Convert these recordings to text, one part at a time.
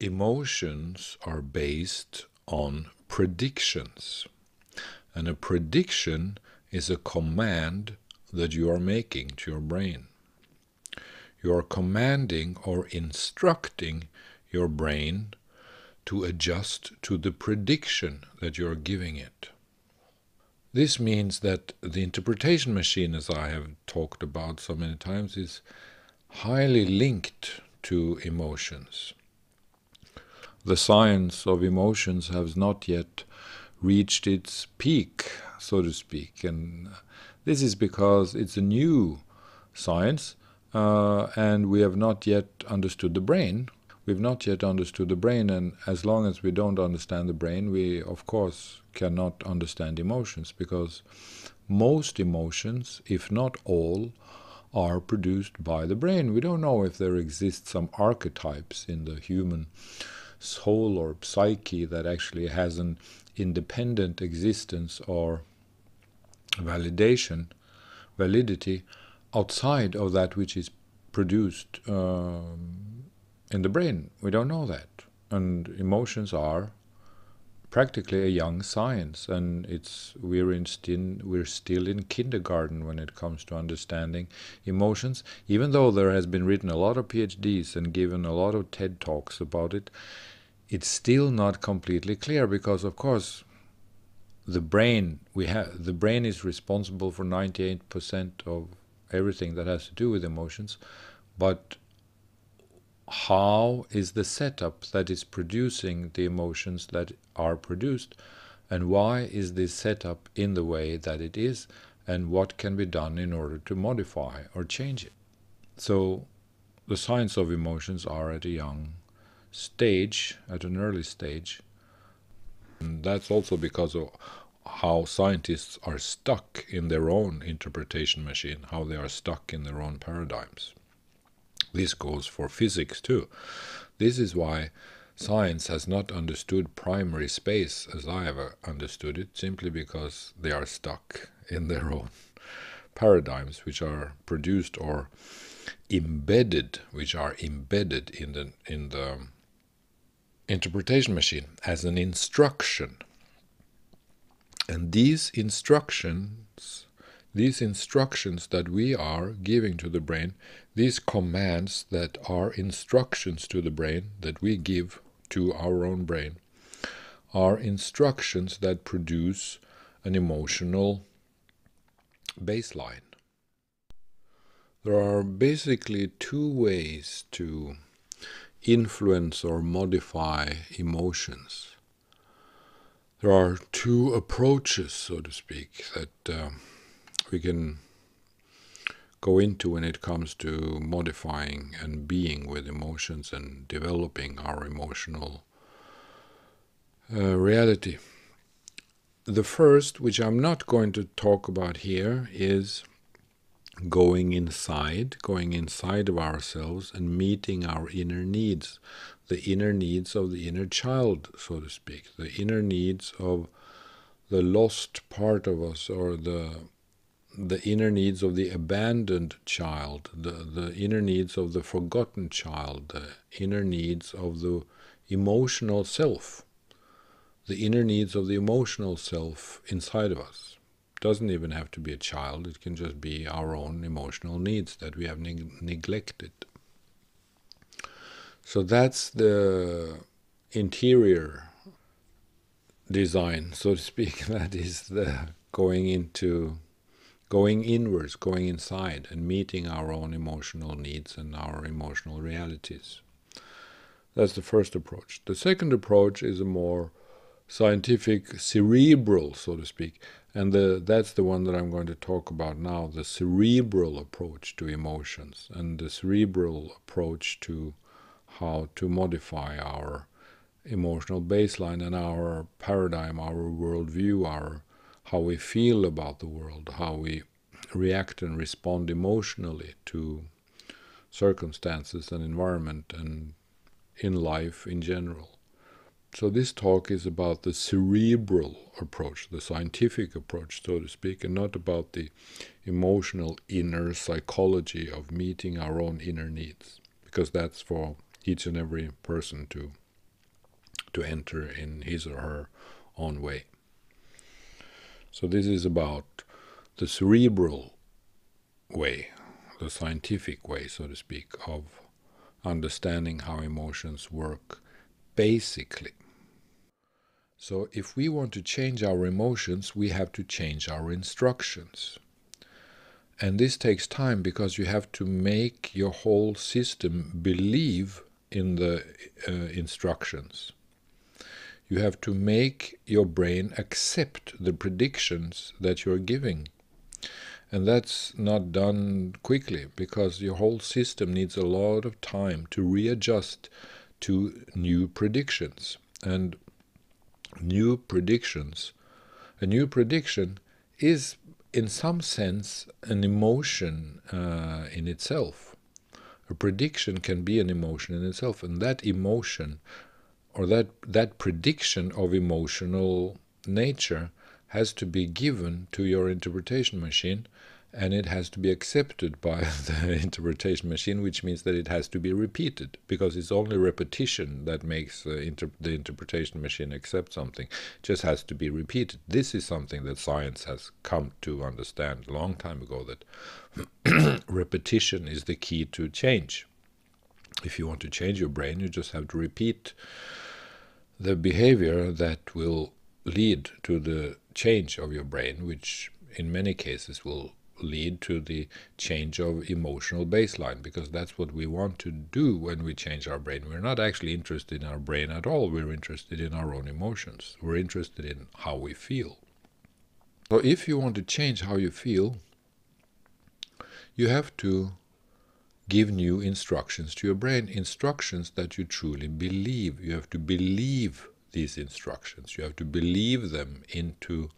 Emotions are based on predictions. And a prediction is a command that you are making to your brain. You are commanding or instructing your brain to adjust to the prediction that you are giving it. This means that the interpretation machine, as I have talked about so many times, is highly linked to emotions. The science of emotions has not yet reached its peak, so to speak, and this is because it's a new science, and we have not yet understood the brain. We've not yet understood the brain, and as long as we don't understand the brain, we of course cannot understand emotions, because most emotions, if not all, are produced by the brain. We don't know if there exist some archetypes in the human soul or psyche that actually has an independent existence or validity outside of that which is produced in the brain. We don't know that. And emotions are practically a young science, and we're still in kindergarten when it comes to understanding emotions. Even though there has been written a lot of PhDs and given a lot of TED Talks about it, it's still not completely clear, because of course the brain is responsible for 98% of everything that has to do with emotions, but how is the setup that is producing the emotions that are produced, and why is this setup in the way that it is, and what can be done in order to modify or change it? So the science of emotions are at a young stage, at an early stage, and that's also because of how scientists are stuck in their own interpretation machine, how they are stuck in their own paradigms. This goes for physics too. This is why science has not understood primary space as I have understood it, simply because they are stuck in their own paradigms, which are produced or embedded, in the interpretation machine as an instruction. And these instructions that we are giving to the brain, these commands that are instructions to the brain that we give to our own brain, are instructions that produce an emotional baseline. There are basically two ways to influence or modify emotions. There are two approaches, so to speak, that we can go into when it comes to modifying and being with emotions and developing our emotional reality. The first, which I'm not going to talk about here, is going inside of ourselves and meeting our inner needs, the inner needs of the inner child, so to speak, the inner needs of the lost part of us, or the inner needs of the abandoned child, the inner needs of the forgotten child, the inner needs of the emotional self, the inner needs of the emotional self inside of us. It doesn't even have to be a child, it can just be our own emotional needs that we have neglected. So that's the interior design, so to speak. That is the going inwards, going inside, and meeting our own emotional needs and our emotional realities. That's the first approach. The second approach is a more scientific, cerebral, so to speak, and that's the one that I'm going to talk about now, the cerebral approach to emotions, and the cerebral approach to how to modify our emotional baseline and our paradigm, our worldview, how we feel about the world, how we react and respond emotionally to circumstances and environment and in life in general. So this talk is about the cerebral approach, the scientific approach, so to speak, and not about the emotional inner psychology of meeting our own inner needs, because that's for each and every person to to enter in his or her own way. So this is about the cerebral way, the scientific way, so to speak, of understanding how emotions work basically. So if we want to change our emotions, we have to change our instructions. And this takes time because you have to make your whole system believe in the instructions. You have to make your brain accept the predictions that you're giving. And that's not done quickly because your whole system needs a lot of time to readjust to new predictions. And a new prediction is in some sense an emotion in itself. A prediction can be an emotion in itself, and that emotion or that prediction of emotional nature has to be given to your interpretation machine, and it has to be accepted by the interpretation machine, which means that it has to be repeated, because it's only repetition that makes the interpretation machine accept something. It just has to be repeated. This is something that science has come to understand a long time ago, that repetition is the key to change. If you want to change your brain, you just have to repeat the behavior that will lead to the change of your brain, which in many cases will lead to the change of emotional baseline, because that's what we want to do when we change our brain. We're not actually interested in our brain at all. We're interested in our own emotions. We're interested in how we feel. So if you want to change how you feel, you have to give new instructions to your brain, instructions that you truly believe. You have to believe these instructions. You have to believe them into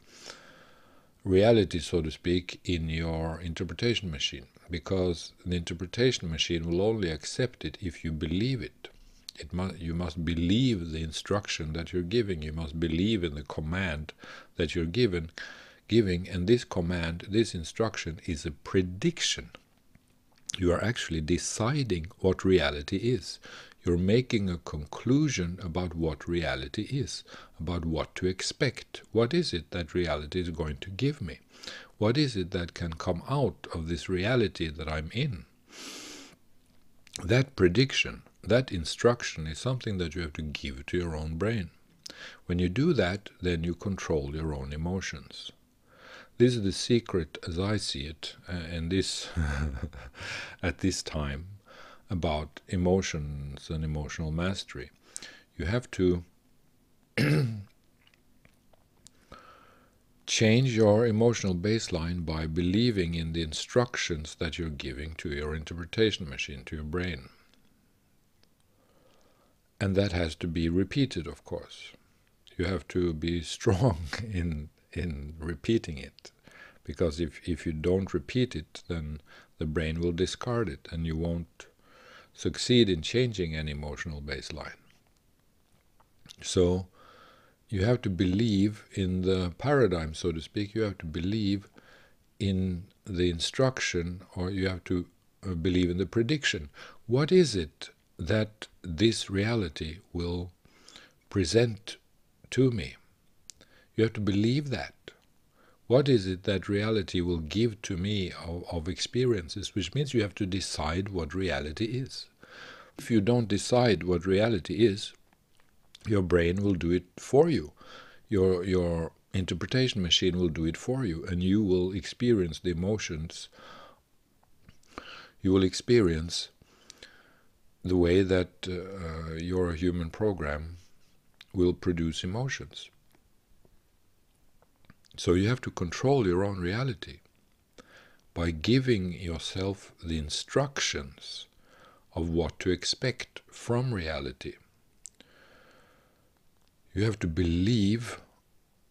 reality, so to speak, in your interpretation machine, because the interpretation machine will only accept it if you believe it. You must believe the instruction that you're giving. You must believe in the command that you're giving, and this command, this instruction, is a prediction. You are actually deciding what reality is. You're making a conclusion about what reality is, about what to expect. What is it that reality is going to give me? What is it that can come out of this reality that I'm in? That prediction, that instruction, is something that you have to give to your own brain. When you do that, then you control your own emotions. This is the secret, as I see it, and this at this time, about emotions and emotional mastery. You have to change your emotional baseline by believing in the instructions that you're giving to your interpretation machine, to your brain. And that has to be repeated, of course. You have to be strong in repeating it, because if you don't repeat it, then the brain will discard it, and you won't succeed in changing an emotional baseline. So you have to believe in the paradigm, so to speak. You have to believe in the instruction, or you have to believe in the prediction. What is it that this reality will present to me? You have to believe that. What is it that reality will give to me of experiences, which means you have to decide what reality is. If you don't decide what reality is, your brain will do it for you. Your interpretation machine will do it for you, and you will experience the emotions. You will experience the way that your human program will produce emotions. So you have to control your own reality by giving yourself the instructions of what to expect from reality. You have to believe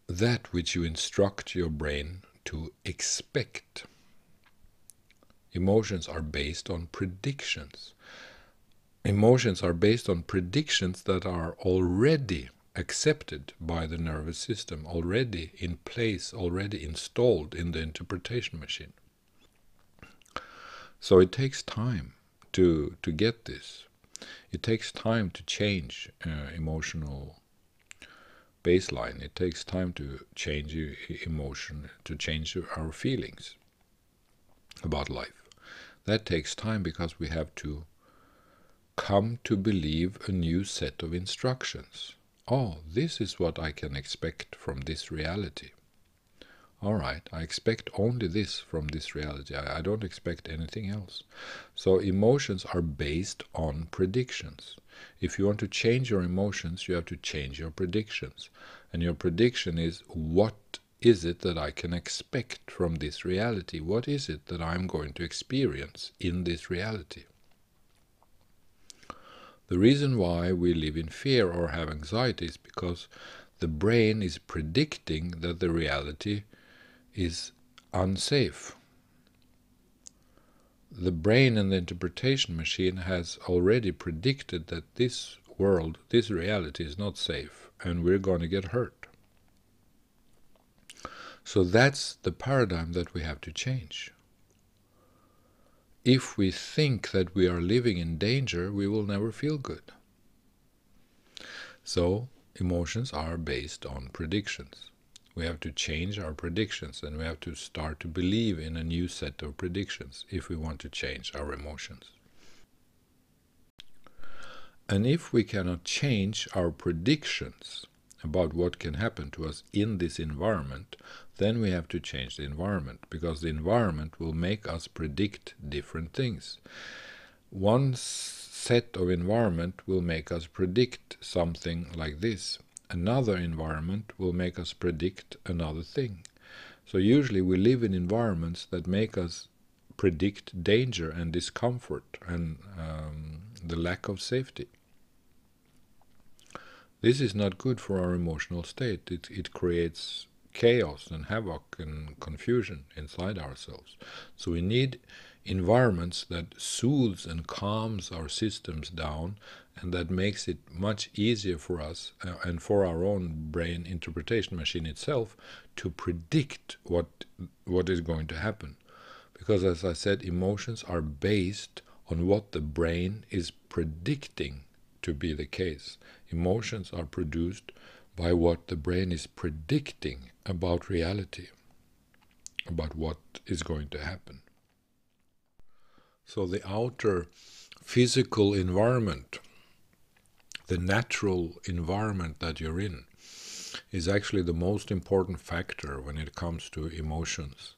that which you instruct your brain to expect. Emotions are based on predictions. Emotions are based on predictions that are already accepted by the nervous system, already in place, already installed in the interpretation machine. So it takes time to get this. It takes time to change emotional baseline. It takes time to change emotion, to change our feelings about life. That takes time because we have to come to believe a new set of instructions. Oh, this is what I can expect from this reality. All right, I expect only this from this reality. I don't expect anything else. So emotions are based on predictions. If you want to change your emotions, you have to change your predictions. And your prediction is, what is it that I can expect from this reality? What is it that I'm going to experience in this reality? The reason why we live in fear or have anxiety is because the brain is predicting that the reality is unsafe. The brain and the interpretation machine has already predicted that this world, this reality is not safe, and we're going to get hurt. So that's the paradigm that we have to change. If we think that we are living in danger, we will never feel good. So emotions are based on predictions. We have to change our predictions, and we have to start to believe in a new set of predictions if we want to change our emotions. And if we cannot change our predictions about what can happen to us in this environment, then we have to change the environment, because the environment will make us predict different things. One set of environment will make us predict something like this. Another environment will make us predict another thing. So usually we live in environments that make us predict danger and discomfort and the lack of safety. This is not good for our emotional state. It creates chaos and havoc and confusion inside ourselves. So we need environments that soothes and calms our systems down, and that makes it much easier for us and for our own brain interpretation machine itself to predict what is going to happen. Because, as I said, emotions are based on what the brain is predicting to be the case. Emotions are produced by what the brain is predicting about reality, about what is going to happen. So the outer physical environment, the natural environment that you're in, is actually the most important factor when it comes to emotions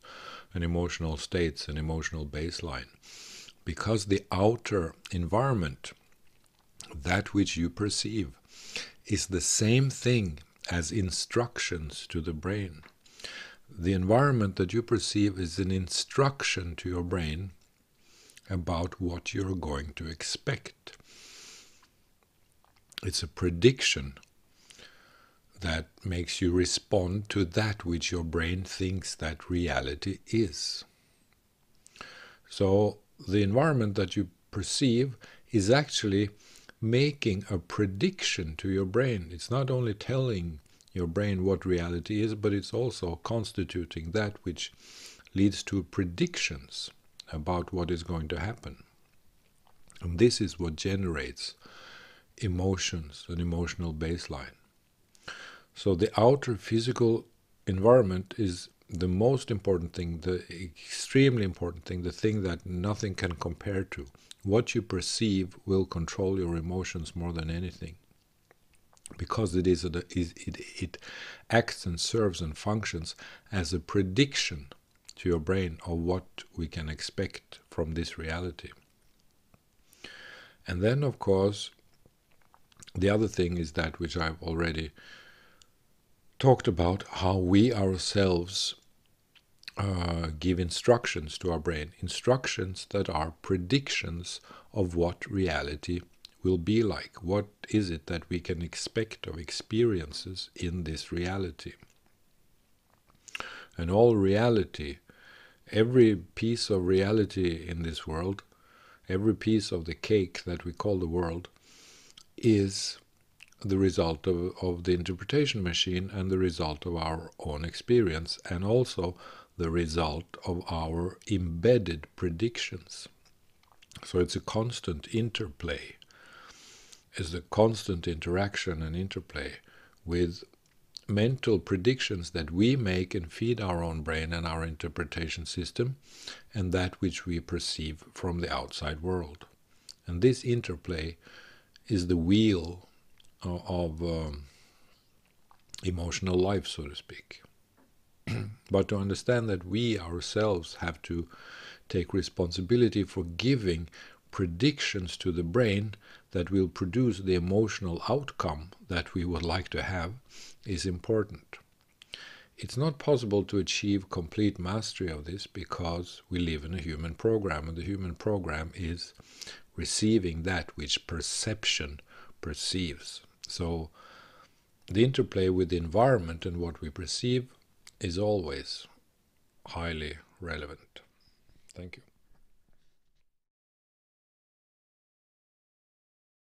and emotional states and emotional baseline. Because the outer environment, that which you perceive, is the same thing as instructions to the brain. The environment that you perceive is an instruction to your brain about what you're going to expect. It's a prediction that makes you respond to that which your brain thinks that reality is. So the environment that you perceive is actually making a prediction to your brain. It's not only telling your brain what reality is, but it's also constituting that which leads to predictions about what is going to happen. And this is what generates emotions, an emotional baseline. So the outer physical environment is the most important thing, the extremely important thing, the thing that nothing can compare to. What you perceive will control your emotions more than anything, because it acts and serves and functions as a prediction to your brain of what we can expect from this reality. And then, of course, the other thing is that which I've already talked about, how we ourselves give instructions to our brain, instructions that are predictions of what reality will be like. What is it that we can expect of experiences in this reality? And all reality, every piece of reality in this world, every piece of the cake that we call the world, is the result of the interpretation machine and the result of our own experience, and also the result of our embedded predictions. So it's a constant interplay, it's a constant interaction and interplay with mental predictions that we make and feed our own brain and our interpretation system, and that which we perceive from the outside world. And this interplay is the wheel of emotional life, so to speak. But to understand that we ourselves have to take responsibility for giving predictions to the brain that will produce the emotional outcome that we would like to have is important. It's not possible to achieve complete mastery of this because we live in a human program, and the human program is receiving that which perception perceives. So the interplay with the environment and what we perceive is always highly relevant. Thank you.